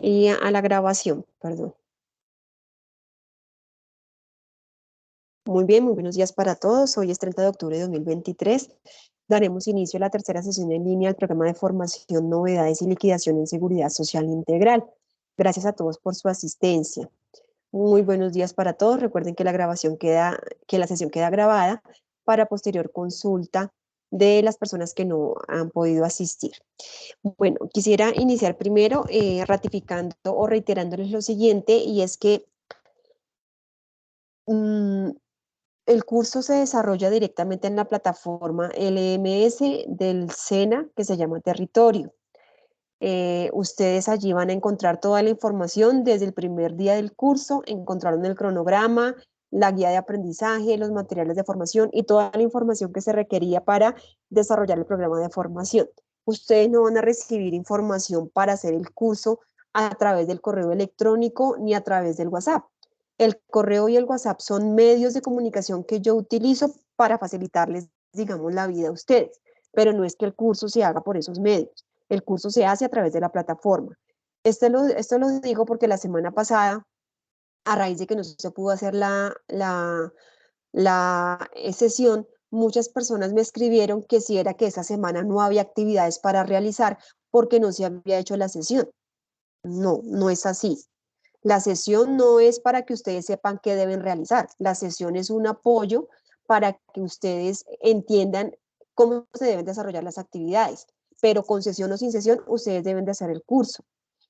Y a la grabación, perdón. Muy bien, muy buenos días para todos. Hoy es 30 de octubre de 2023. Daremos inicio a la tercera sesión en línea del programa de formación, novedades y liquidación en seguridad social integral. Gracias a todos por su asistencia. Muy buenos días para todos. Recuerden que la sesión queda grabada para posterior consulta de las personas que no han podido asistir. Bueno, quisiera iniciar primero ratificando o reiterándoles lo siguiente, y es que mm, el curso se desarrolla directamente en la plataforma LMS del SENA, que se llama Territorio. Ustedes allí van a encontrar toda la información desde el primer día del curso. Encontraron el cronograma, la guía de aprendizaje, los materiales de formación y toda la información que se requería para desarrollar el programa de formación. Ustedes no van a recibir información para hacer el curso a través del correo electrónico ni a través del WhatsApp. El correo y el WhatsApp son medios de comunicación que yo utilizo para facilitarles, digamos, la vida a ustedes, pero no es que el curso se haga por esos medios. El curso se hace a través de la plataforma. Esto lo digo porque la semana pasada, a raíz de que no se pudo hacer la sesión, muchas personas me escribieron que si era que esa semana no había actividades para realizar porque no se había hecho la sesión. No, no es así. La sesión no es para que ustedes sepan qué deben realizar. La sesión es un apoyo para que ustedes entiendan cómo se deben desarrollar las actividades. Pero con sesión o sin sesión, ustedes deben de hacer el curso.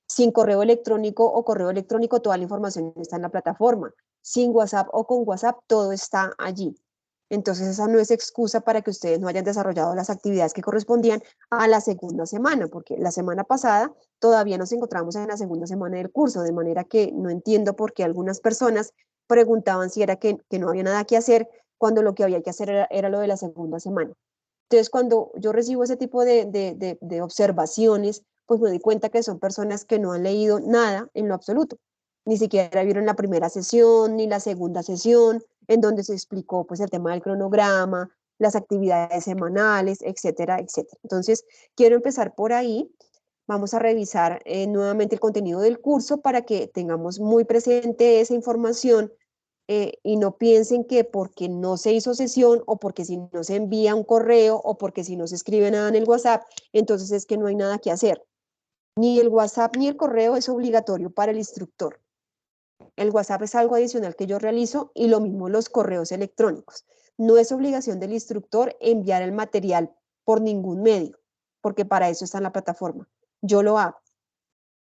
Sin correo electrónico o correo electrónico, toda la información está en la plataforma. Sin WhatsApp o con WhatsApp, todo está allí. Entonces, esa no es excusa para que ustedes no hayan desarrollado las actividades que correspondían a la segunda semana, porque la semana pasada todavía nos encontramos en la segunda semana del curso, de manera que no entiendo por qué algunas personas preguntaban si era que no había nada que hacer, cuando lo que había que hacer era lo de la segunda semana. Entonces, cuando yo recibo ese tipo de observaciones, pues me doy cuenta que son personas que no han leído nada en lo absoluto. Ni siquiera vieron la primera sesión, ni la segunda sesión, en donde se explicó pues el tema del cronograma, las actividades semanales, etcétera, etcétera. Entonces, quiero empezar por ahí. Vamos a revisar nuevamente el contenido del curso para que tengamos muy presente esa información, y no piensen que porque no se hizo sesión o porque si no se envía un correo o porque si no se escribe nada en el WhatsApp, entonces es que no hay nada que hacer. Ni el WhatsApp ni el correo es obligatorio para el instructor. El WhatsApp es algo adicional que yo realizo y lo mismo los correos electrónicos. No es obligación del instructor enviar el material por ningún medio, porque para eso está en la plataforma. Yo lo hago,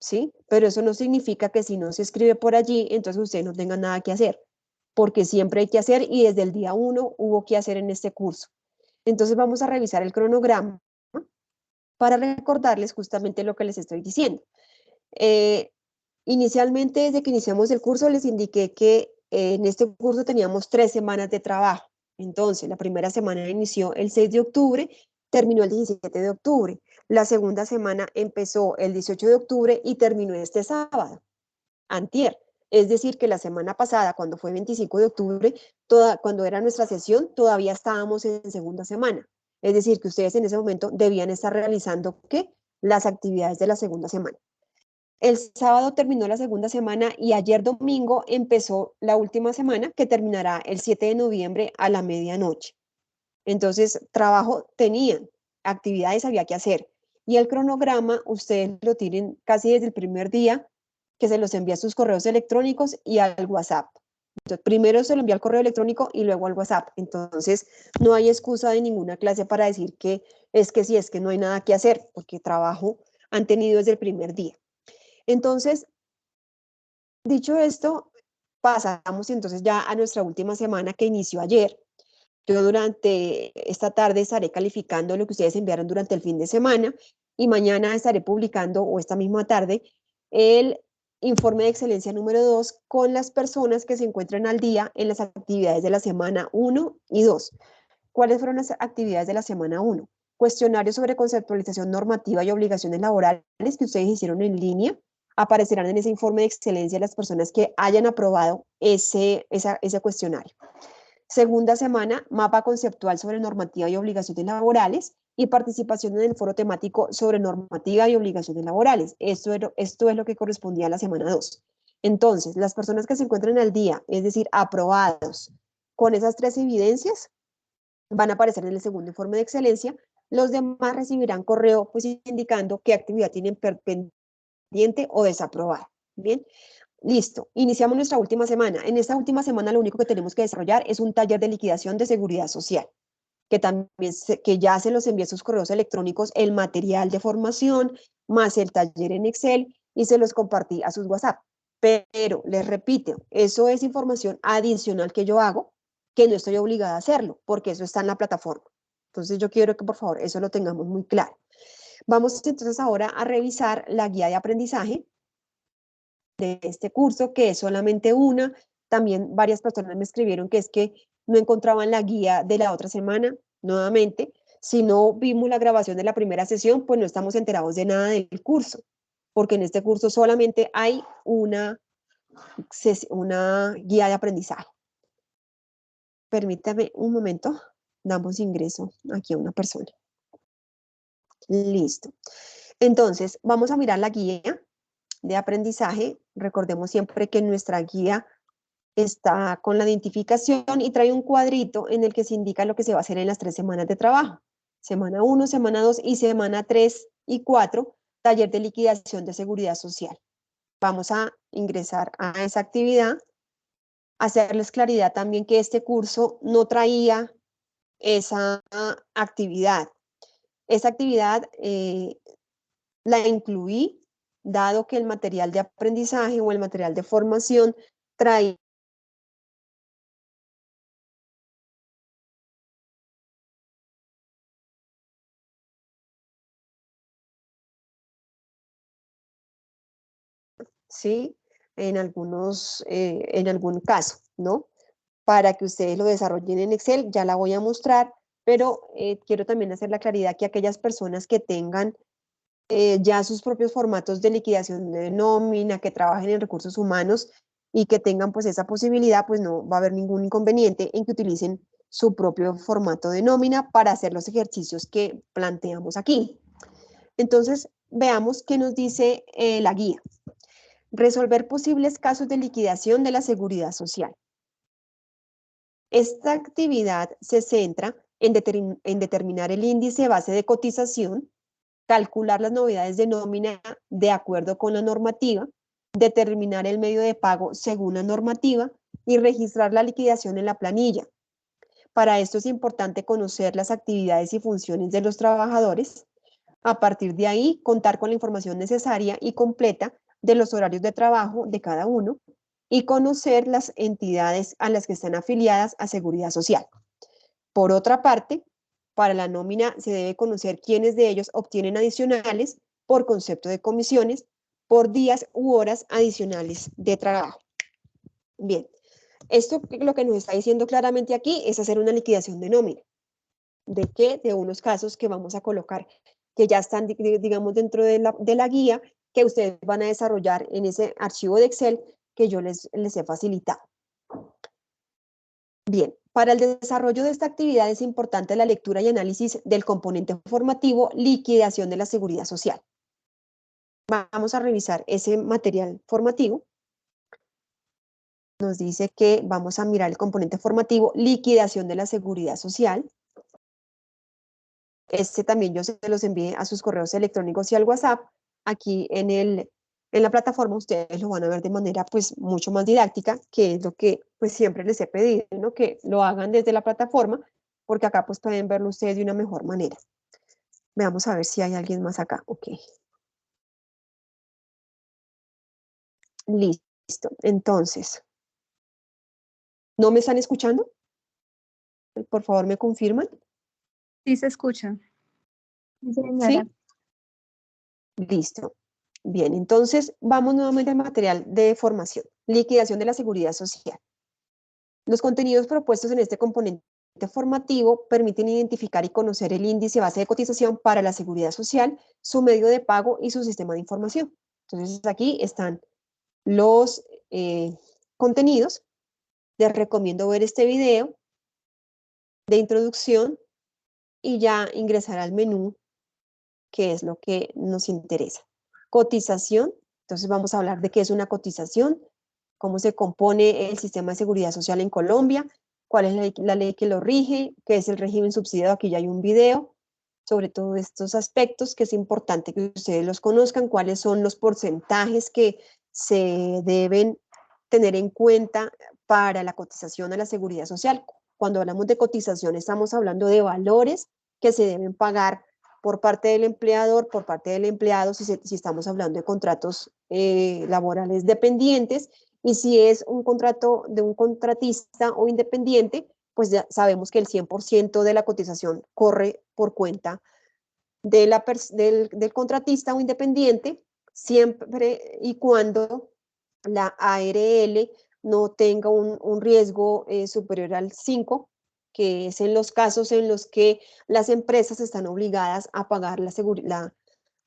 ¿sí? Pero eso no significa que si no se escribe por allí, entonces ustedes no tengan nada que hacer, porque siempre hay que hacer y desde el día 1 hubo que hacer en este curso. Entonces vamos a revisar el cronograma para recordarles justamente lo que les estoy diciendo. Eh, Inicialmente, desde que iniciamos el curso, les indiqué que en este curso teníamos 3 semanas de trabajo. Entonces, la primera semana inició el 6 de octubre, terminó el 17 de octubre. La segunda semana empezó el 18 de octubre y terminó este sábado, antier. Es decir, que la semana pasada, cuando fue 25 de octubre, cuando era nuestra sesión, todavía estábamos en segunda semana. Es decir, que ustedes en ese momento debían estar realizando, ¿qué? Las actividades de la segunda semana. El sábado terminó la segunda semana y ayer domingo empezó la última semana, que terminará el 7 de noviembre a la medianoche. Entonces, trabajo tenían, actividades había que hacer. Y el cronograma ustedes lo tienen casi desde el primer día, que se los envía a sus correos electrónicos y al WhatsApp. Entonces, primero se lo envía al correo electrónico y luego al WhatsApp. Entonces, no hay excusa de ninguna clase para decir que sí, es que no hay nada que hacer, porque trabajo han tenido desde el primer día. Entonces, dicho esto, pasamos entonces ya a nuestra última semana que inició ayer. Yo durante esta tarde estaré calificando lo que ustedes enviaron durante el fin de semana y mañana estaré publicando, o esta misma tarde, el informe de excelencia número 2 con las personas que se encuentran al día en las actividades de la semana 1 y 2. ¿Cuáles fueron las actividades de la semana 1? Cuestionarios sobre conceptualización normativa y obligaciones laborales que ustedes hicieron en línea. Aparecerán en ese informe de excelencia las personas que hayan aprobado ese cuestionario. Segunda semana, mapa conceptual sobre normativa y obligaciones laborales. y participación en el foro temático sobre normativa y obligaciones laborales. Esto es lo que correspondía a la semana 2. Entonces, las personas que se encuentran al día, es decir, aprobados con esas 3 evidencias, van a aparecer en el segundo informe de excelencia. Los demás recibirán correo pues indicando qué actividad tienen pendiente o desaprobada. Bien, listo. Iniciamos nuestra última semana. En esta última semana lo único que tenemos que desarrollar es un taller de liquidación de seguridad social, que también que ya se los envié sus correos electrónicos, el material de formación, más el taller en Excel, y se los compartí a sus WhatsApp. Pero les repito, eso es información adicional que yo hago, que no estoy obligada a hacerlo, porque eso está en la plataforma. Entonces yo quiero que por favor eso lo tengamos muy claro. Vamos entonces ahora a revisar la guía de aprendizaje de este curso, que es solamente una. También varias personas me escribieron que es que no encontraban la guía de la otra semana. Nuevamente, si no vimos la grabación de la primera sesión, pues no estamos enterados de nada del curso, porque en este curso solamente hay una guía de aprendizaje. Permítame un momento, damos ingreso aquí a una persona. Listo. Entonces, vamos a mirar la guía de aprendizaje. Recordemos siempre que nuestra guía está con la identificación y trae un cuadrito en el que se indica lo que se va a hacer en las 3 semanas de trabajo. Semana 1, semana 2 y semana 3 y 4, taller de liquidación de seguridad social. Vamos a ingresar a esa actividad, hacerles claridad también que este curso no traía esa actividad. Esa actividad la incluí, dado que el material de aprendizaje o el material de formación trae ¿sí? En algún caso, ¿no? Para que ustedes lo desarrollen en Excel, ya la voy a mostrar, pero quiero también hacer la claridad que aquellas personas que tengan ya sus propios formatos de liquidación de nómina, que trabajen en recursos humanos y que tengan pues esa posibilidad, pues no va a haber ningún inconveniente en que utilicen su propio formato de nómina para hacer los ejercicios que planteamos aquí. Entonces, veamos qué nos dice la guía. Resolver posibles casos de liquidación de la seguridad social. Esta actividad se centra en determinar el índice base de cotización, calcular las novedades de nómina de acuerdo con la normativa, determinar el medio de pago según la normativa y registrar la liquidación en la planilla. Para esto es importante conocer las actividades y funciones de los trabajadores. A partir de ahí, contar con la información necesaria y completa de los horarios de trabajo de cada uno y conocer las entidades a las que están afiliadas a Seguridad Social. Por otra parte, para la nómina se debe conocer quiénes de ellos obtienen adicionales por concepto de comisiones, por días u horas adicionales de trabajo. Bien, esto lo que nos está diciendo claramente aquí es hacer una liquidación de nómina. ¿De qué? De unos casos que vamos a colocar, que ya están, digamos, dentro de la guía que ustedes van a desarrollar en ese archivo de Excel que yo les he facilitado. Bien, para el desarrollo de esta actividad es importante la lectura y análisis del componente formativo, liquidación de la seguridad social. Vamos a revisar ese material formativo. Nos dice que vamos a mirar el componente formativo, liquidación de la seguridad social. Este también yo se los envié a sus correos electrónicos y al WhatsApp. Aquí en la plataforma ustedes lo van a ver de manera pues mucho más didáctica, que es lo que pues siempre les he pedido, ¿no? Que lo hagan desde la plataforma, porque acá pues pueden verlo ustedes de una mejor manera. Veamos a ver si hay alguien más acá. Ok. Listo. Entonces, ¿no me están escuchando? Por favor, ¿me confirman? Sí, se escucha. Sí, señora. ¿Sí? Listo. Bien, entonces vamos nuevamente al material de formación. Liquidación de la seguridad social. Los contenidos propuestos en este componente formativo permiten identificar y conocer el índice base de cotización para la seguridad social, su medio de pago y su sistema de información. Entonces aquí están los contenidos. Les recomiendo ver este video de introducción y ya ingresar al menú, que es lo que nos interesa. Cotización, entonces vamos a hablar de qué es una cotización, cómo se compone el sistema de seguridad social en Colombia, cuál es la ley que lo rige, qué es el régimen subsidiado, aquí ya hay un video sobre todos estos aspectos que es importante que ustedes los conozcan, cuáles son los porcentajes que se deben tener en cuenta para la cotización a la seguridad social. Cuando hablamos de cotización estamos hablando de valores que se deben pagar por parte del empleador, por parte del empleado, si estamos hablando de contratos laborales dependientes, y si es un contrato de un contratista o independiente, pues ya sabemos que el 100% de la cotización corre por cuenta del contratista o independiente, siempre y cuando la ARL no tenga un riesgo superior al 5, que es en los casos en los que las empresas están obligadas a pagar la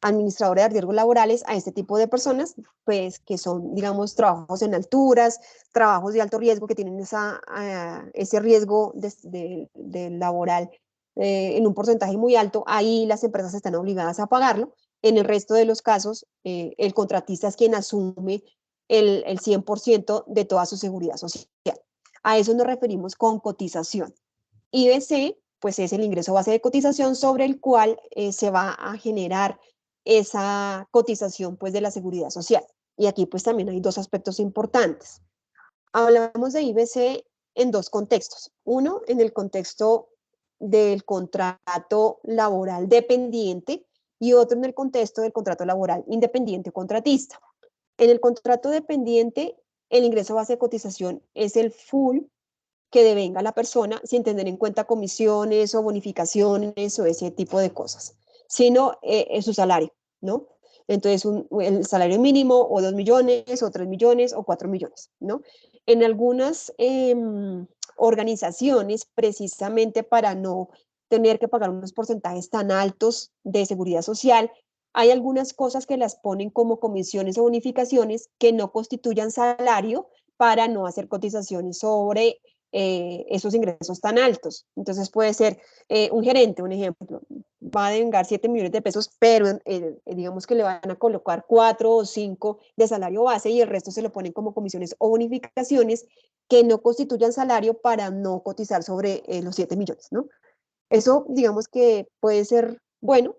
administradora de riesgos laborales a este tipo de personas, pues que son, digamos, trabajos en alturas, trabajos de alto riesgo que tienen ese riesgo de laboral en un porcentaje muy alto, ahí las empresas están obligadas a pagarlo. En el resto de los casos, el contratista es quien asume el 100% de toda su seguridad social. A eso nos referimos con cotización. IBC, pues es el ingreso base de cotización sobre el cual se va a generar esa cotización pues de la seguridad social. Y aquí pues también hay dos aspectos importantes. Hablamos de IBC en dos contextos. Uno, en el contexto del contrato laboral dependiente y otro en el contexto del contrato laboral independiente contratista. En el contrato dependiente, el ingreso base de cotización es el full que devenga la persona sin tener en cuenta comisiones o bonificaciones o ese tipo de cosas, sino su salario, ¿no? Entonces, el salario mínimo o 2 millones o 3 millones o 4 millones, ¿no? En algunas organizaciones, precisamente para no tener que pagar unos porcentajes tan altos de seguridad social, hay algunas cosas que las ponen como comisiones o bonificaciones que no constituyan salario para no hacer cotizaciones sobre esos ingresos tan altos. Entonces puede ser un gerente, un ejemplo, va a devengar 7 millones de pesos, pero digamos que le van a colocar 4 o 5 de salario base y el resto se lo ponen como comisiones o bonificaciones que no constituyan salario para no cotizar sobre los 7 millones, ¿no? Eso digamos que puede ser bueno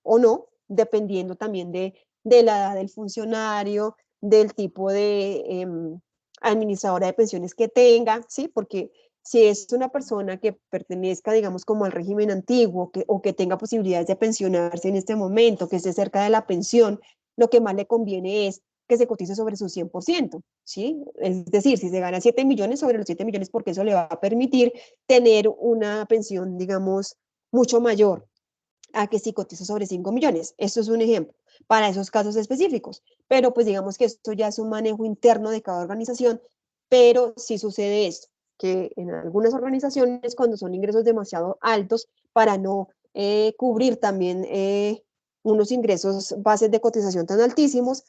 o no, dependiendo también de la edad del funcionario, del tipo de administradora de pensiones que tenga, ¿sí? Porque si es una persona que pertenezca, digamos, como al régimen antiguo o que tenga posibilidades de pensionarse en este momento, que esté cerca de la pensión, lo que más le conviene es que se cotice sobre su 100%, ¿sí? Es decir, si se gana 7 millones sobre los 7 millones, porque eso le va a permitir tener una pensión, digamos, mucho mayor a que si cotiza sobre 5 millones. Esto es un ejemplo para esos casos específicos, pero pues digamos que esto ya es un manejo interno de cada organización, pero sí sucede esto, que en algunas organizaciones cuando son ingresos demasiado altos para no cubrir también unos ingresos bases de cotización tan altísimos,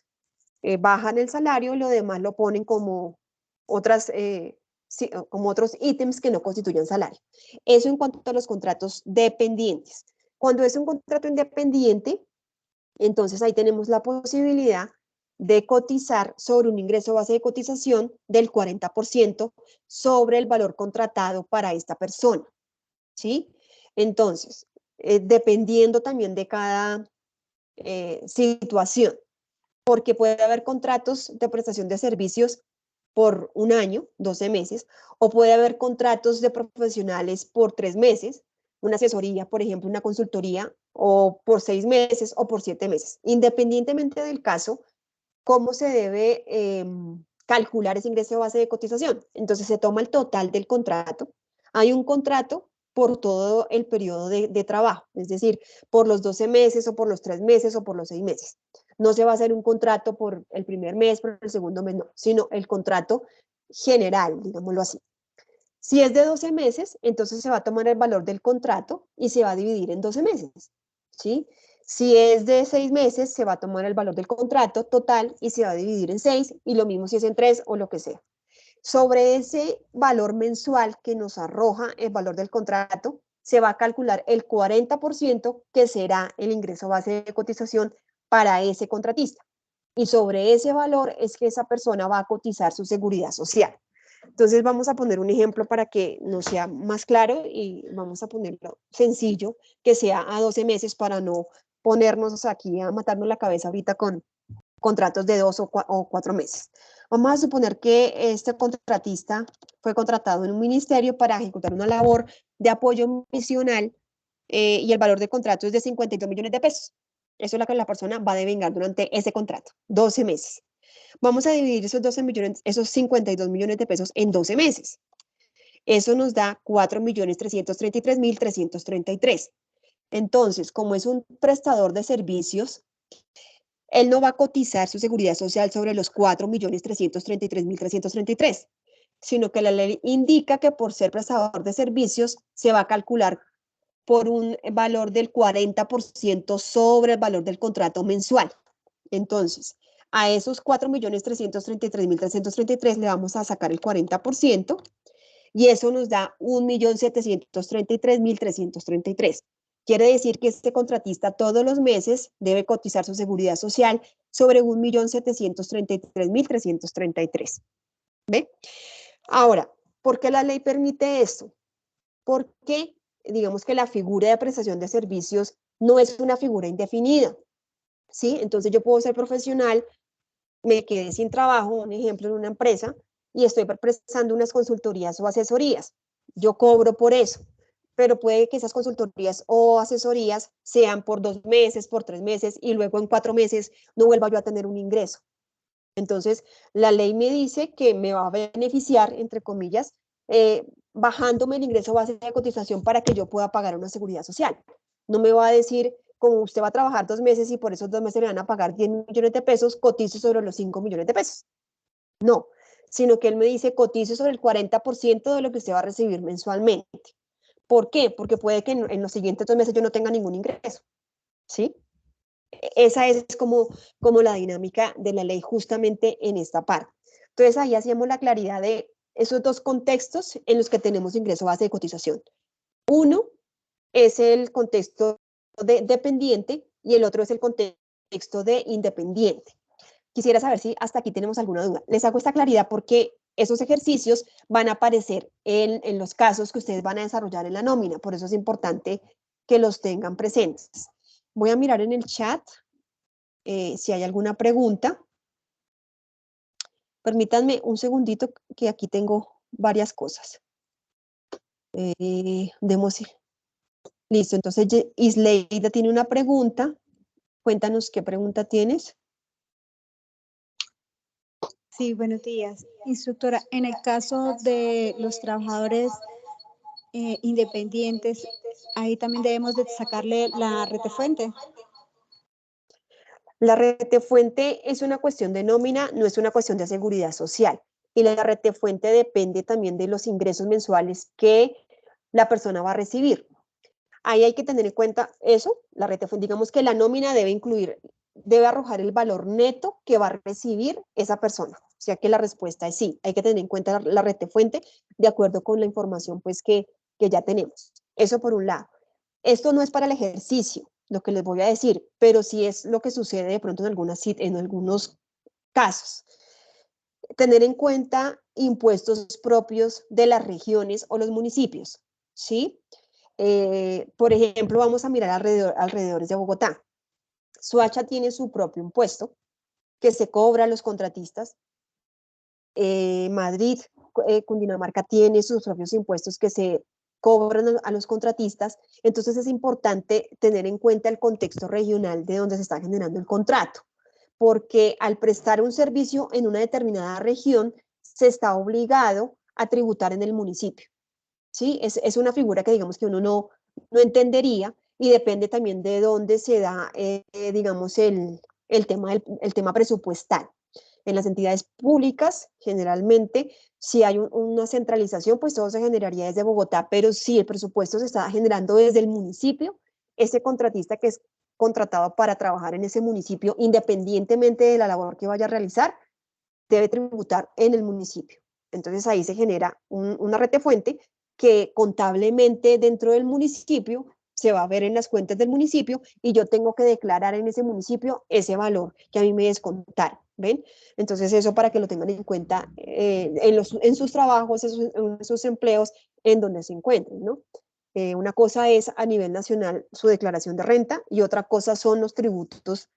bajan el salario y lo demás lo ponen como otras sí, como otros ítems que no constituyen salario. Eso en cuanto a los contratos dependientes. Cuando es un contrato independiente, entonces ahí tenemos la posibilidad de cotizar sobre un ingreso base de cotización del 40% sobre el valor contratado para esta persona, ¿sí? Entonces, dependiendo también de cada situación, porque puede haber contratos de prestación de servicios por un año, 12 meses, o puede haber contratos de profesionales por 3 meses, una asesoría, por ejemplo, una consultoría, o por 6 meses o por 7 meses. Independientemente del caso, ¿cómo se debe calcular ese ingreso de base de cotización? Entonces se toma el total del contrato. Hay un contrato por todo el periodo de trabajo, es decir, por los 12 meses o por los 3 meses o por los 6 meses. No se va a hacer un contrato por el primer mes, por el segundo mes, no, sino el contrato general, digámoslo así. Si es de 12 meses, entonces se va a tomar el valor del contrato y se va a dividir en 12 meses, ¿sí? Si es de 6 meses, se va a tomar el valor del contrato total y se va a dividir en 6, y lo mismo si es en 3 o lo que sea. Sobre ese valor mensual que nos arroja el valor del contrato, se va a calcular el 40% que será el ingreso base de cotización para ese contratista. Y sobre ese valor es que esa persona va a cotizar su seguridad social. Entonces vamos a poner un ejemplo para que nos sea más claro y vamos a ponerlo sencillo, que sea a 12 meses para no ponernos aquí a matarnos la cabeza ahorita con contratos de 2 o 4 meses. Vamos a suponer que este contratista fue contratado en un ministerio para ejecutar una labor de apoyo misional y el valor del contrato es de 52 millones de pesos. Eso es lo que la persona va a devengar durante ese contrato, 12 meses. Vamos a dividir esos 12 millones, esos 52 millones de pesos en 12 meses. Eso nos da 4.333.333. Entonces, como es un prestador de servicios, él no va a cotizar su seguridad social sobre los 4.333.333, sino que la ley indica que por ser prestador de servicios se va a calcular por un valor del 40% sobre el valor del contrato mensual. Entonces, a esos 4.333.333 le vamos a sacar el 40% y eso nos da 1.733.333. Quiere decir que este contratista todos los meses debe cotizar su seguridad social sobre 1.733.333. ¿Ve? Ahora, ¿por qué la ley permite esto? Porque digamos que la figura de prestación de servicios no es una figura indefinida, ¿sí? Entonces yo puedo ser profesional, me quedé sin trabajo, un ejemplo, en una empresa, y estoy prestando unas consultorías o asesorías. Yo cobro por eso, pero puede que esas consultorías o asesorías sean por 2 meses, por 3 meses, y luego en 4 meses no vuelva yo a tener un ingreso. Entonces, la ley me dice que me va a beneficiar, entre comillas, bajándome el ingreso base de cotización para que yo pueda pagar una seguridad social. No me va a decir, como usted va a trabajar 2 meses y por esos 2 meses le van a pagar 10 millones de pesos, cotice sobre los 5 millones de pesos. No, sino que él me dice, cotice sobre el 40% de lo que usted va a recibir mensualmente. ¿Por qué? Porque puede que en los siguientes 2 meses yo no tenga ningún ingreso, ¿sí? Esa es como la dinámica de la ley justamente en esta parte. Entonces ahí hacíamos la claridad de esos dos contextos en los que tenemos ingreso base de cotización. Uno es el contexto de dependiente y el otro es el contexto de independiente. Quisiera saber si hasta aquí tenemos alguna duda. Les hago esta claridad porque esos ejercicios van a aparecer en los casos que ustedes van a desarrollar en la nómina, por eso es importante que los tengan presentes. Voy a mirar en el chat si hay alguna pregunta. Permítanme un segundito que aquí tengo varias cosas. Demos, listo, entonces Isleida tiene una pregunta. Cuéntanos qué pregunta tienes. Sí, buenos días. Instructora, en el caso de los trabajadores independientes, ahí también debemos de sacarle la retefuente. La retefuente es una cuestión de nómina, no es una cuestión de seguridad social. Y la retefuente depende también de los ingresos mensuales que la persona va a recibir. Ahí hay que tener en cuenta eso, la retefuente, digamos que la nómina debe incluir, debe arrojar el valor neto que va a recibir esa persona. O sea que la respuesta es sí, hay que tener en cuenta la retefuente de acuerdo con la información pues que ya tenemos. Eso por un lado. Esto no es para el ejercicio, lo que les voy a decir, pero sí es lo que sucede de pronto en algunos casos. Tener en cuenta impuestos propios de las regiones o los municipios, ¿sí? Por ejemplo, vamos a mirar alrededores de Bogotá. Soacha tiene su propio impuesto que se cobra a los contratistas. Madrid, Cundinamarca tiene sus propios impuestos que se cobran a los contratistas. Entonces es importante tener en cuenta el contexto regional de donde se está generando el contrato, porque al prestar un servicio en una determinada región, se está obligado a tributar en el municipio. ¿Sí? Es una figura que digamos que uno no entendería y depende también de dónde se da, digamos, el tema presupuestal. En las entidades públicas, generalmente, si hay una centralización, pues todo se generaría desde Bogotá, pero si el presupuesto se está generando desde el municipio, ese contratista que es contratado para trabajar en ese municipio, independientemente de la labor que vaya a realizar, debe tributar en el municipio. Entonces ahí se genera una retefuente que contablemente dentro del municipio se va a ver en las cuentas del municipio y yo tengo que declarar en ese municipio ese valor que a mí me descontaron, ¿ven? Entonces eso para que lo tengan en cuenta en sus trabajos, en sus empleos, en donde se encuentren, ¿no? Una cosa es a nivel nacional su declaración de renta y otra cosa son los tributos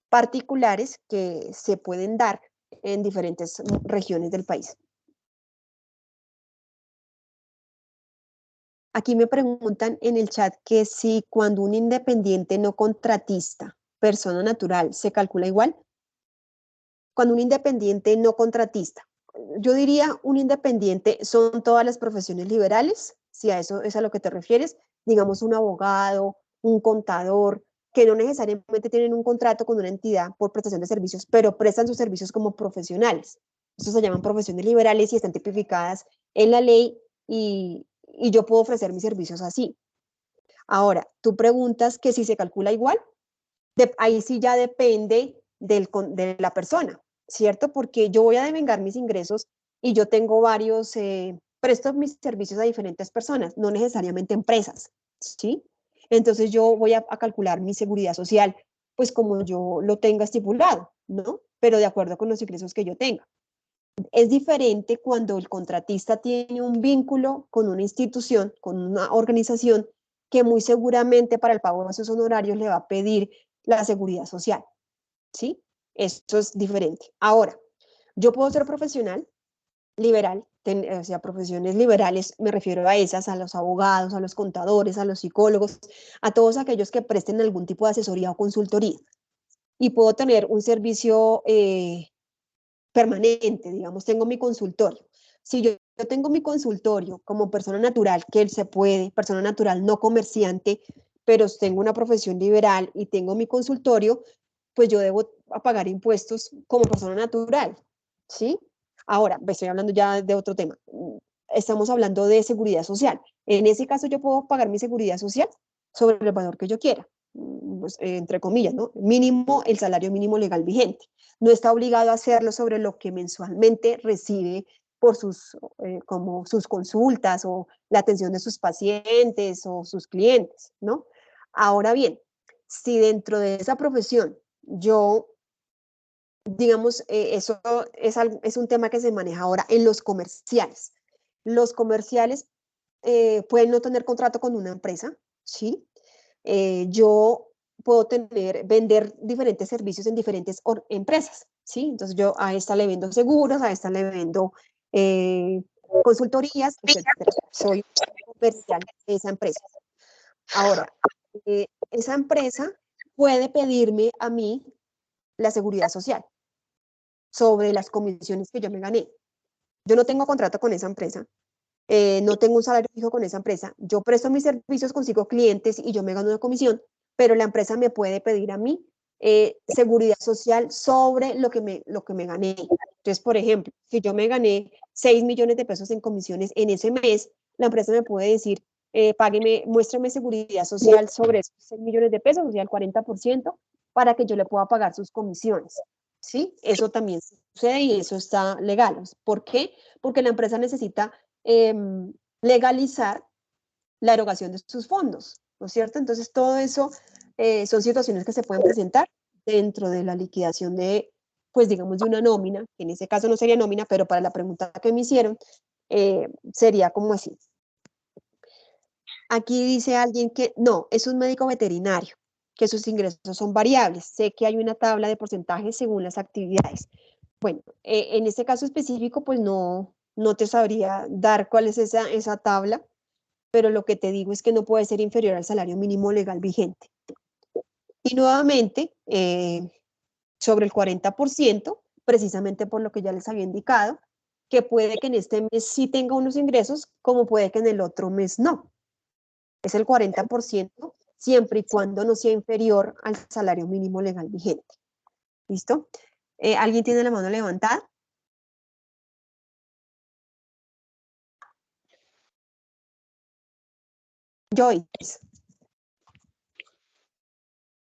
particulares que se pueden dar en diferentes regiones del país. Aquí me preguntan en el chat que si cuando un independiente no contratista, persona natural, se calcula igual. Cuando un independiente no contratista, yo diría un independiente son todas las profesiones liberales, si a eso es a lo que te refieres, digamos un abogado, un contador, que no necesariamente tienen un contrato con una entidad por prestación de servicios, pero prestan sus servicios como profesionales. Eso se llaman profesiones liberales y están tipificadas en la ley y yo puedo ofrecer mis servicios así. Ahora, tú preguntas que si se calcula igual, ahí sí ya depende de la persona, ¿cierto? Porque yo voy a devengar mis ingresos y yo tengo varios, presto mis servicios a diferentes personas, no necesariamente empresas, ¿sí? Entonces yo voy a calcular mi seguridad social, pues como yo lo tenga estipulado, ¿no? Pero de acuerdo con los ingresos que yo tenga. Es diferente cuando el contratista tiene un vínculo con una institución, con una organización que muy seguramente para el pago de sus honorarios le va a pedir la seguridad social, ¿sí? Esto es diferente. Ahora, yo puedo ser profesional liberal, o sea, profesiones liberales, me refiero a esas, a los abogados, a los contadores, a los psicólogos, a todos aquellos que presten algún tipo de asesoría o consultoría. Y puedo tener un servicio permanente, digamos, tengo mi consultorio. Si yo tengo mi consultorio como persona natural, que él se puede, persona natural no comerciante, pero tengo una profesión liberal y tengo mi consultorio, pues yo debo pagar impuestos como persona natural, ¿sí? Ahora, estoy hablando ya de otro tema. Estamos hablando de seguridad social. En ese caso, yo puedo pagar mi seguridad social sobre el valor que yo quiera, pues, entre comillas, ¿no? Mínimo, el salario mínimo legal vigente. No está obligado a hacerlo sobre lo que mensualmente recibe por como sus consultas o la atención de sus pacientes o sus clientes, ¿no? Ahora bien, si dentro de esa profesión yo, digamos, eso es un tema que se maneja ahora en los comerciales. Los comerciales pueden no tener contrato con una empresa, ¿sí? Yo puedo vender diferentes servicios en diferentes empresas, ¿sí? Entonces yo a esta le vendo seguros, a esta le vendo consultorías, etcétera. Soy comercial de esa empresa. Ahora, esa empresa puede pedirme a mí la seguridad social sobre las comisiones que yo me gané. Yo no tengo contrato con esa empresa, no tengo un salario fijo con esa empresa, yo presto mis servicios, consigo clientes y yo me gano una comisión, pero la empresa me puede pedir a mí seguridad social sobre lo que me gané. Entonces, por ejemplo, si yo me gané 6 millones de pesos en comisiones en ese mes, la empresa me puede decir, págueme, muéstrame seguridad social sobre esos 6 millones de pesos, o sea, el 40%, para que yo le pueda pagar sus comisiones. ¿Sí? Eso también sucede y eso está legal. ¿Por qué? Porque la empresa necesita legalizar la erogación de sus fondos, ¿no es cierto? Entonces, todo eso son situaciones que se pueden presentar dentro de la liquidación de, pues digamos, de una nómina, que en ese caso no sería nómina, pero para la pregunta que me hicieron, sería como así. Aquí dice alguien que no, es un médico veterinario, que sus ingresos son variables. Sé que hay una tabla de porcentajes según las actividades. Bueno, en este caso específico, pues no te sabría dar cuál es esa tabla, pero lo que te digo es que no puede ser inferior al salario mínimo legal vigente. Y nuevamente, sobre el 40%, precisamente por lo que ya les había indicado, que puede que en este mes sí tenga unos ingresos, como puede que en el otro mes no. Es el 40%, siempre y cuando no sea inferior al salario mínimo legal vigente. ¿Listo? ¿Alguien tiene la mano levantada? Joyce.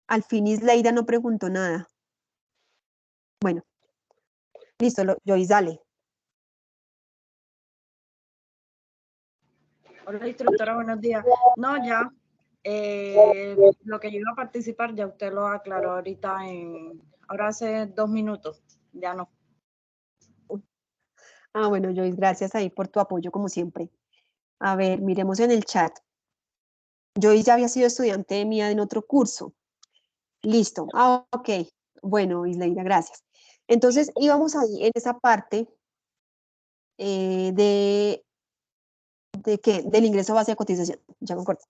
Al fin Isleida no preguntó nada. Bueno, listo, Joyce, dale. Hola, instructora, buenos días. No, ya, lo que yo iba a participar, ya usted lo aclaró ahorita ahora hace 2 minutos, ya no. Ah, bueno, Joyce, gracias ahí por tu apoyo como siempre. A ver, miremos en el chat. Joyce ya había sido estudiante mía en otro curso. Listo. Ah, ok. Bueno, Isleida, gracias. Entonces, íbamos ahí en esa parte ¿de qué? Del ingreso base de cotización. Ya me acuerdo.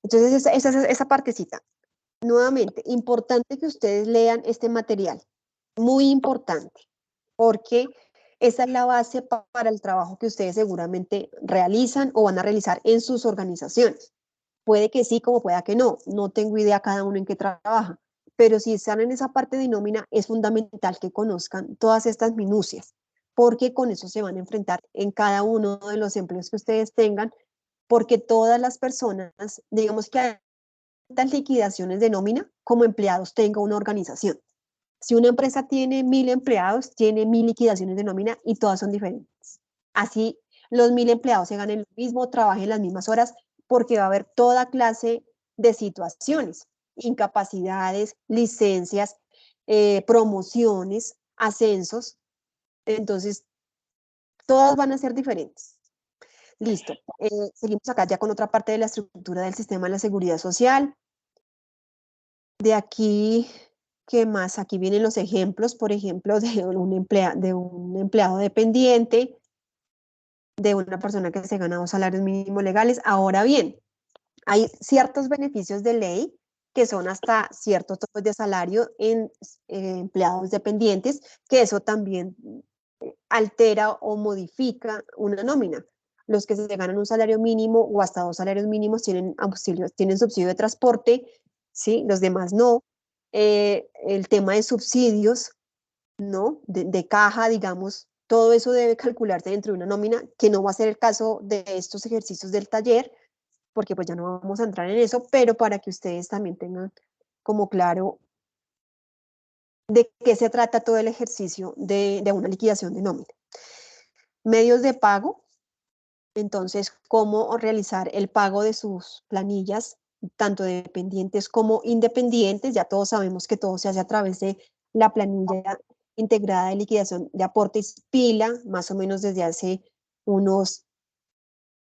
Entonces, esa partecita. Nuevamente, importante que ustedes lean este material. Muy importante, porque esa es la base para el trabajo que ustedes seguramente realizan o van a realizar en sus organizaciones. Puede que sí, como pueda que no. No tengo idea cada uno en qué trabaja. Pero si están en esa parte de nómina, es fundamental que conozcan todas estas minucias, porque con eso se van a enfrentar en cada uno de los empleos que ustedes tengan, porque todas las personas, digamos que hay tantas liquidaciones de nómina como empleados tenga una organización. Si una empresa tiene 1000 empleados, tiene 1000 liquidaciones de nómina y todas son diferentes. Así los 1000 empleados se ganen lo mismo, trabajen las mismas horas, porque va a haber toda clase de situaciones, incapacidades, licencias, promociones, ascensos. Entonces, todas van a ser diferentes. Listo. Seguimos acá ya con otra parte de la estructura del sistema de la seguridad social. De aquí, ¿qué más? Aquí vienen los ejemplos, por ejemplo, de un empleado dependiente, de una persona que se gana 2 salarios mínimos legales. Ahora bien, hay ciertos beneficios de ley que son hasta ciertos topes de salario en empleados dependientes, que eso también altera o modifica una nómina. Los que se ganan un salario mínimo o hasta 2 salarios mínimos tienen auxilio, tienen subsidio de transporte, ¿sí? Los demás no. El tema de subsidios, ¿no? De caja, digamos, todo eso debe calcularse dentro de una nómina, que no va a ser el caso de estos ejercicios del taller, porque pues ya no vamos a entrar en eso, pero para que ustedes también tengan como claro de qué se trata todo el ejercicio de una liquidación de nómina. Medios de pago, entonces, cómo realizar el pago de sus planillas, tanto de dependientes como independientes. Ya todos sabemos que todo se hace a través de la planilla integrada de liquidación de aportes PILA, más o menos desde hace unos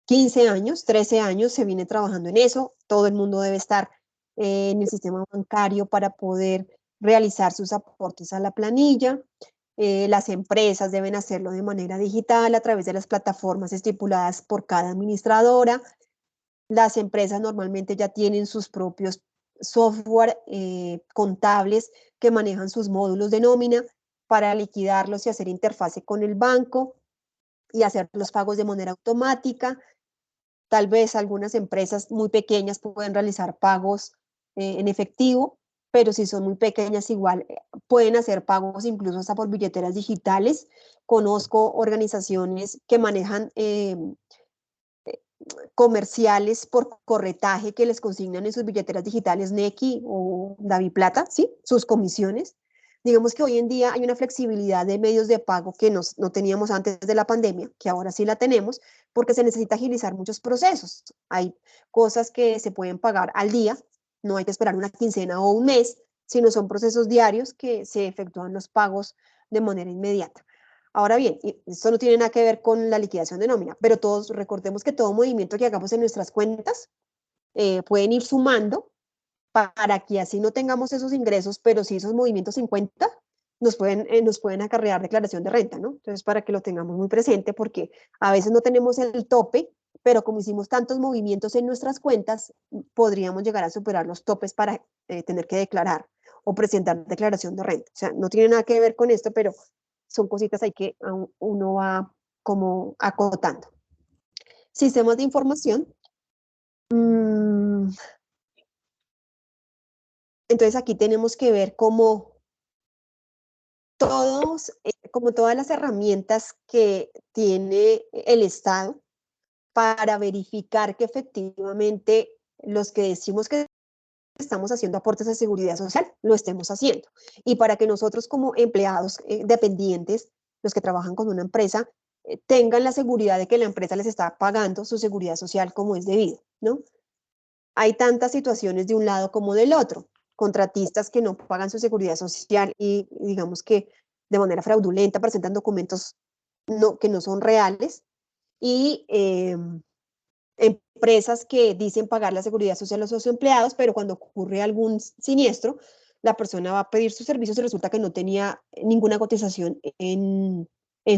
15 años, 13 años se viene trabajando en eso. Todo el mundo debe estar en el sistema bancario para poder realizar sus aportes a la planilla. Las empresas deben hacerlo de manera digital a través de las plataformas estipuladas por cada administradora. Las empresas normalmente ya tienen sus propios software contables que manejan sus módulos de nómina para liquidarlos y hacer interfase con el banco y hacer los pagos de manera automática. Tal vez algunas empresas muy pequeñas pueden realizar pagos en efectivo, pero si son muy pequeñas igual pueden hacer pagos incluso hasta por billeteras digitales. Conozco organizaciones que manejan comerciales por corretaje que les consignan en sus billeteras digitales Nequi o DaviPlata, ¿sí? Sus comisiones. Digamos que hoy en día hay una flexibilidad de medios de pago que no teníamos antes de la pandemia, que ahora sí la tenemos, porque se necesita agilizar muchos procesos. Hay cosas que se pueden pagar al día, no hay que esperar una quincena o un mes, sino son procesos diarios que se efectúan los pagos de manera inmediata. Ahora bien, esto no tiene nada que ver con la liquidación de nómina, pero todos recordemos que todo movimiento que hagamos en nuestras cuentas pueden ir sumando para que así no tengamos esos ingresos, pero si esos movimientos en cuenta nos pueden acarrear declaración de renta, ¿no? Entonces, para que lo tengamos muy presente, porque a veces no tenemos el tope, pero como hicimos tantos movimientos en nuestras cuentas, podríamos llegar a superar los topes para tener que declarar o presentar declaración de renta. O sea, no tiene nada que ver con esto, pero son cositas ahí que uno va como acotando. Sistemas de información. Entonces aquí tenemos que ver como todas las herramientas que tiene el Estado para verificar que efectivamente los que decimos que estamos haciendo aportes a seguridad social, lo estemos haciendo. Y para que nosotros como empleados dependientes, los que trabajan con una empresa, tengan la seguridad de que la empresa les está pagando su seguridad social como es debido, ¿no? Hay tantas situaciones de un lado como del otro, contratistas que no pagan su seguridad social y digamos que de manera fraudulenta presentan documentos que no son reales, y empresas que dicen pagar la seguridad social a sus empleados, pero cuando ocurre algún siniestro, la persona va a pedir sus servicios y resulta que no tenía ninguna cotización en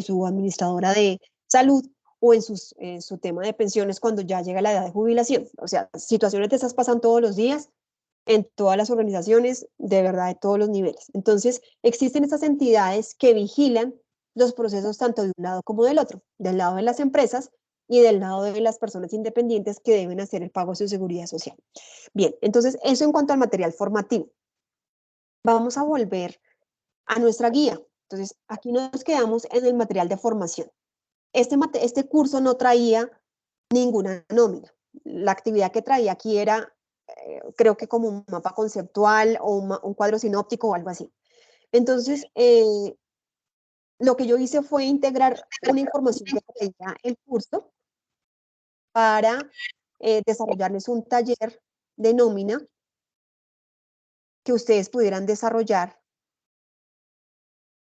su administradora de salud o en su tema de pensiones cuando ya llega la edad de jubilación. O sea, situaciones de esas pasan todos los días en todas las organizaciones, de verdad, de todos los niveles. Entonces, existen estas entidades que vigilan los procesos tanto de un lado como del otro, del lado de las empresas y del lado de las personas independientes que deben hacer el pago de su seguridad social. Bien, entonces eso en cuanto al material formativo. Vamos a volver a nuestra guía. Entonces, aquí nos quedamos en el material de formación. Este curso no traía ninguna nómina. La actividad que traía aquí era, creo que como un mapa conceptual o un cuadro sinóptico o algo así. Entonces, lo que yo hice fue integrar una información que traía el curso para desarrollarles un taller de nómina que ustedes pudieran desarrollar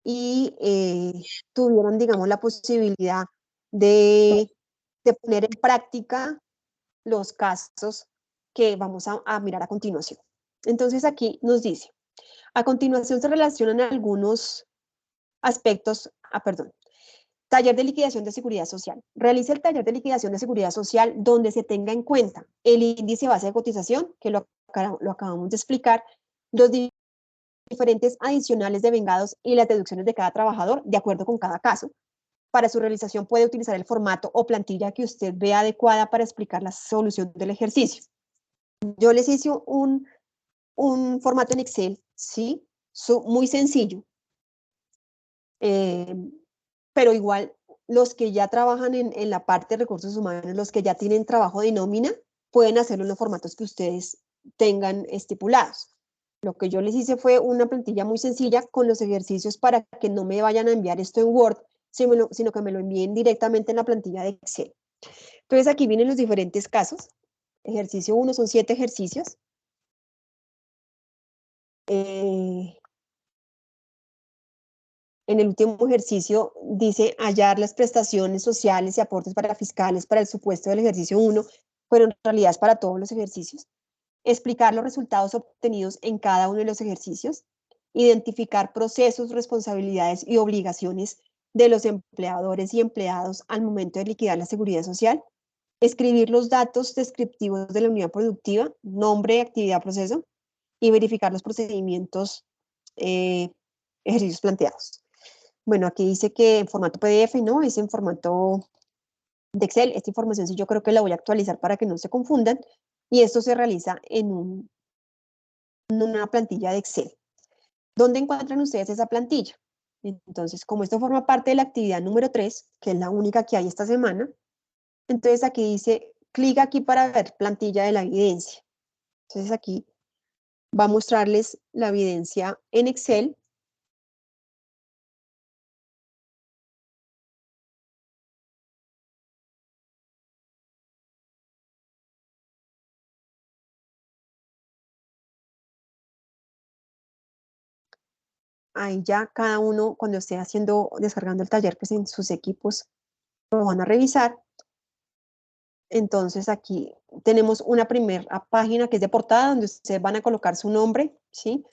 y tuvieran, digamos, la posibilidad de, de poner en práctica los casos que vamos a mirar a continuación. Entonces aquí nos dice, a continuación se relacionan algunos aspectos, perdón, taller de liquidación de seguridad social. Realice el taller de liquidación de seguridad social donde se tenga en cuenta el índice base de cotización, que lo acabamos de explicar, los diferentes adicionales de vengados y las deducciones de cada trabajador, de acuerdo con cada caso. Para su realización puede utilizar el formato o plantilla que usted vea adecuada para explicar la solución del ejercicio. Yo les hice un formato en Excel, ¿sí? Muy sencillo, pero igual los que ya trabajan en la parte de recursos humanos, los que ya tienen trabajo de nómina, pueden hacerlo en los formatos que ustedes tengan estipulados. Lo que yo les hice fue una plantilla muy sencilla con los ejercicios para que no me vayan a enviar esto en Word, sino que me lo envíen directamente en la plantilla de Excel. Entonces aquí vienen los diferentes casos. Ejercicio 1 son 7 ejercicios. En el último ejercicio dice hallar las prestaciones sociales y aportes para fiscales para el supuesto del ejercicio 1, pero en realidad es para todos los ejercicios. Explicar los resultados obtenidos en cada uno de los ejercicios, identificar procesos, responsabilidades y obligaciones de los empleadores y empleados al momento de liquidar la seguridad social, escribir los datos descriptivos de la unidad productiva, nombre, actividad, proceso, y verificar los procedimientos, ejercicios planteados. Bueno, aquí dice que en formato PDF, ¿no? Es en formato de Excel. Esta información sí yo creo que la voy a actualizar para que no se confundan. Y esto se realiza en una plantilla de Excel. ¿Dónde encuentran ustedes esa plantilla? Entonces, como esto forma parte de la actividad número 3, que es la única que hay esta semana, entonces aquí dice, clic aquí para ver plantilla de la evidencia. Entonces aquí va a mostrarles la evidencia en Excel. Ahí ya cada uno, cuando esté descargando el taller, pues en sus equipos lo van a revisar. Entonces aquí tenemos una primera página que es de portada donde ustedes van a colocar su nombre, ¿sí?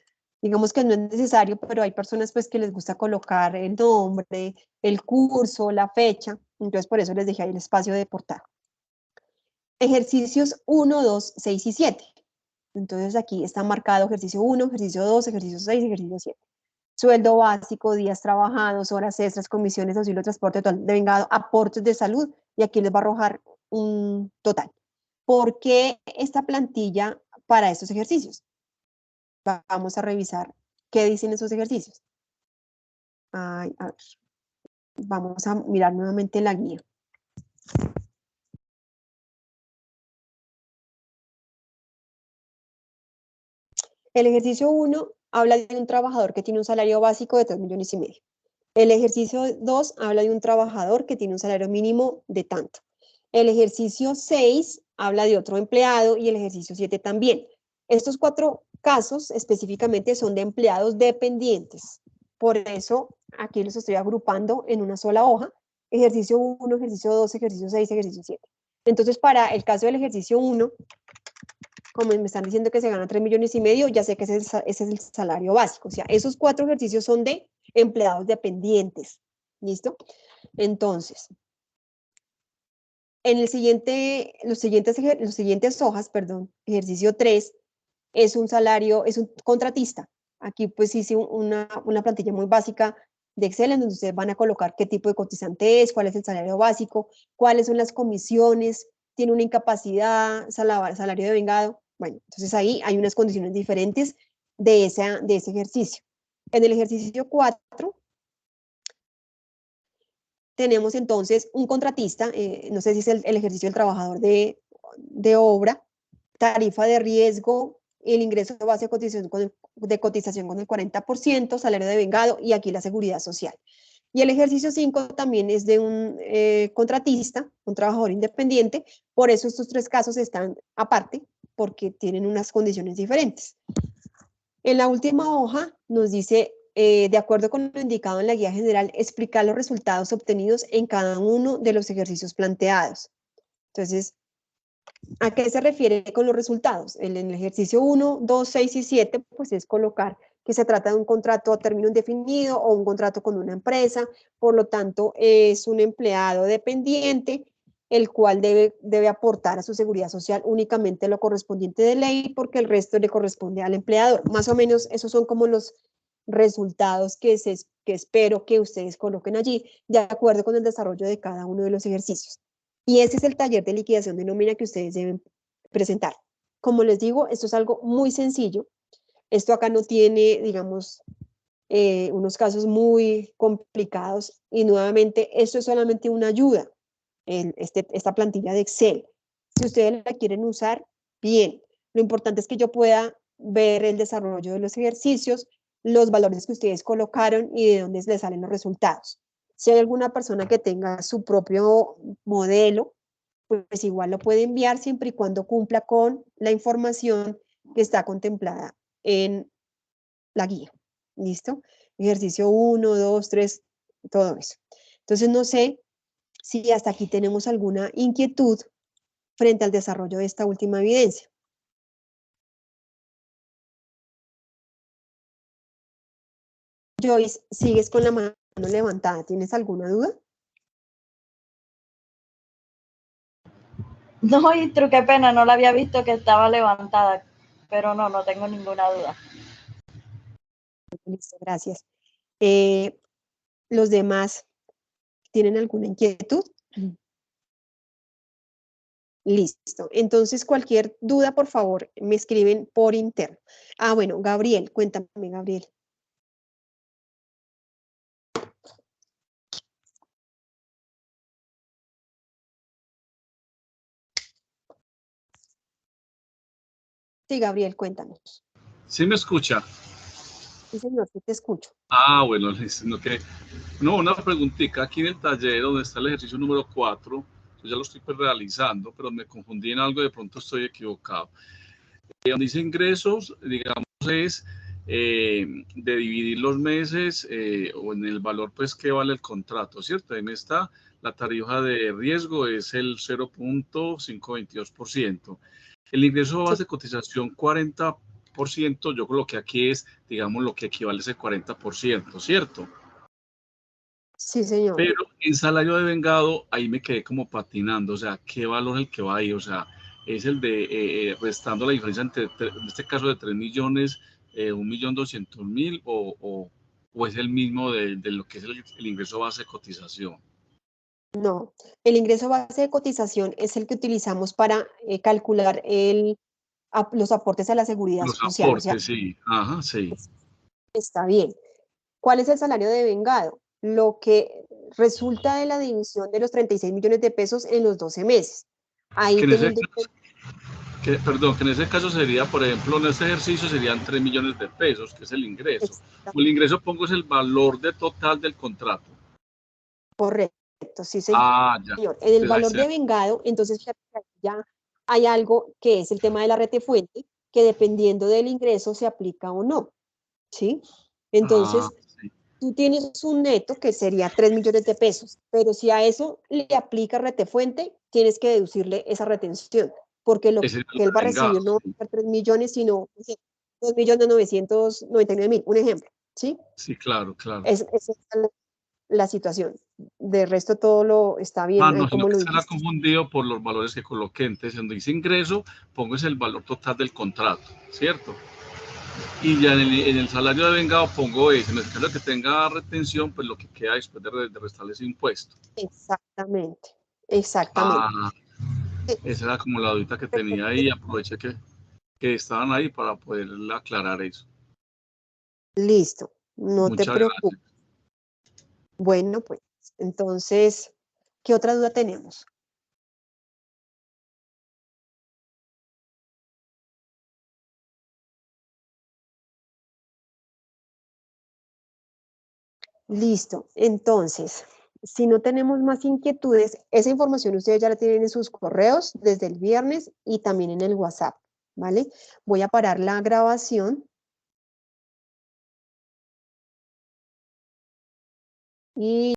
Digamos que no es necesario, pero hay personas pues que les gusta colocar el nombre, el curso, la fecha, entonces por eso les dejé ahí el espacio de portada. Ejercicios 1, 2, 6 y 7. Entonces aquí está marcado ejercicio 1, ejercicio 2, ejercicio 6 y ejercicio 7. Sueldo básico, días trabajados, horas extras, comisiones, auxilio, transporte total de vengado, aportes de salud, y aquí les va a arrojar un total. ¿Por qué esta plantilla para estos ejercicios? Vamos a revisar qué dicen esos ejercicios. Ay, a ver. Vamos a mirar nuevamente la guía. El ejercicio 1 habla de un trabajador que tiene un salario básico de 3,5 millones. El ejercicio 2 habla de un trabajador que tiene un salario mínimo de tanto. El ejercicio 6 habla de otro empleado y el ejercicio 7 también. Estos 4 casos específicamente son de empleados dependientes. Por eso aquí los estoy agrupando en una sola hoja. Ejercicio 1, ejercicio 2, ejercicio 6, ejercicio 7. Entonces, para el caso del ejercicio 1, como me están diciendo que se gana 3,5 millones, ya sé que ese es el salario básico. O sea, esos 4 ejercicios son de empleados dependientes. ¿Listo? Entonces, en los siguientes hojas, perdón, ejercicio 3, es un salario, es un contratista. Aquí pues hice una plantilla muy básica de Excel en donde ustedes van a colocar qué tipo de cotizante es, cuál es el salario básico, cuáles son las comisiones, tiene una incapacidad, salario de vengado. Bueno, entonces ahí hay unas condiciones diferentes de ese ejercicio. En el ejercicio 4 tenemos entonces un contratista, no sé si es el ejercicio del trabajador de obra, tarifa de riesgo, el ingreso de base de cotización con el 40%, salario de vengado y aquí la seguridad social. Y el ejercicio 5 también es de un contratista, un trabajador independiente, por eso estos 3 casos están aparte, porque tienen unas condiciones diferentes. En la última hoja nos dice, de acuerdo con lo indicado en la guía general, explicar los resultados obtenidos en cada uno de los ejercicios planteados. Entonces, ¿a qué se refiere con los resultados? En el ejercicio 1, 2, 6 y 7, pues es colocar que se trata de un contrato a término indefinido o un contrato con una empresa, por lo tanto, es un empleado dependiente, el cual debe aportar a su seguridad social únicamente lo correspondiente de ley, porque el resto le corresponde al empleador. Más o menos, esos son como los resultados que espero que ustedes coloquen allí, de acuerdo con el desarrollo de cada uno de los ejercicios. Y ese es el taller de liquidación de nómina que ustedes deben presentar. Como les digo, esto es algo muy sencillo. Esto acá no tiene, digamos, unos casos muy complicados y nuevamente esto es solamente una ayuda, esta plantilla de Excel. Si ustedes la quieren usar, bien. Lo importante es que yo pueda ver el desarrollo de los ejercicios, los valores que ustedes colocaron y de dónde les salen los resultados. Si hay alguna persona que tenga su propio modelo, pues igual lo puede enviar siempre y cuando cumpla con la información que está contemplada en la guía. ¿Listo? Ejercicio 1, 2, 3, todo eso. Entonces, no sé si hasta aquí tenemos alguna inquietud frente al desarrollo de esta última evidencia. Joyce, sigues con la mano levantada. ¿Tienes alguna duda? No, Istru, qué pena, no la había visto que estaba levantada, pero no tengo ninguna duda. Listo, gracias. ¿Los demás tienen alguna inquietud? Listo. Entonces, cualquier duda, por favor, me escriben por interno. Ah, bueno, Gabriel, cuéntame, Gabriel. Sí, Gabriel, cuéntanos. ¿Sí me escucha? Sí, señor, sí te escucho. Ah, bueno, una preguntita. Aquí en el taller donde está el ejercicio número 4, yo ya lo estoy realizando, pero me confundí en algo, de pronto estoy equivocado. Donde dice ingresos, digamos, es de dividir los meses o en el valor pues que vale el contrato, ¿cierto? En esta, la tarifa de riesgo es el 0.522%. El ingreso base de cotización 40%, yo creo que aquí es, digamos, lo que equivale a ese 40%, ¿cierto? Sí, señor. Pero en salario de vengado, ahí me quedé como patinando, o sea, ¿qué valor es el que va ahí? O sea, es el de restando la diferencia entre, en este caso de 3 millones, 1.200.000 o es el mismo de lo que es el ingreso base de cotización. No, el ingreso base de cotización es el que utilizamos para calcular los aportes a la seguridad Los social. O sea, aportes, sí, ajá, sí. está bien. ¿Cuál es el salario de vengado? Lo que resulta de la división de los 36 millones de pesos en los 12 meses. Ahí Que en ese teniendo caso, Perdón, que en ese caso sería, por ejemplo, en este ejercicio serían 3 millones de pesos, que es el ingreso. El ingreso pongo es el valor de total del contrato. Correcto, sí, señor. Ah, ya. En el Entonces, valor de vengado, entonces ya hay algo que es el tema de la retefuente, que dependiendo del ingreso se aplica o no, ¿sí? Entonces, sí. tú tienes un neto que sería 3 millones de pesos, pero si a eso le aplica retefuente, tienes que deducirle esa retención, porque lo Ese que él va a recibir no va a ser 3 millones, sino 2.999.000, un ejemplo, ¿sí? Sí, claro, claro. Esa es la situación. De resto todo lo está bien, ahí No, sino como que lo será dijiste. confundido por los valores que coloqué. Entonces, donde dice ingreso, pongo es el valor total del contrato, ¿cierto? Y ya en el salario de vengado pongo ese. En el caso de que tenga retención, pues lo que queda después de restarle ese impuesto. Exactamente, exactamente. Esa era como la dudita que tenía ahí. Aproveché que estaban ahí para poder aclarar eso. Listo, no te Muchas preocupes. gracias. Bueno, pues, entonces, ¿qué otra duda tenemos? Listo, entonces, si no tenemos más inquietudes, esa información ustedes ya la tienen en sus correos desde el viernes y también en el WhatsApp, ¿vale? Voy a parar la grabación. Y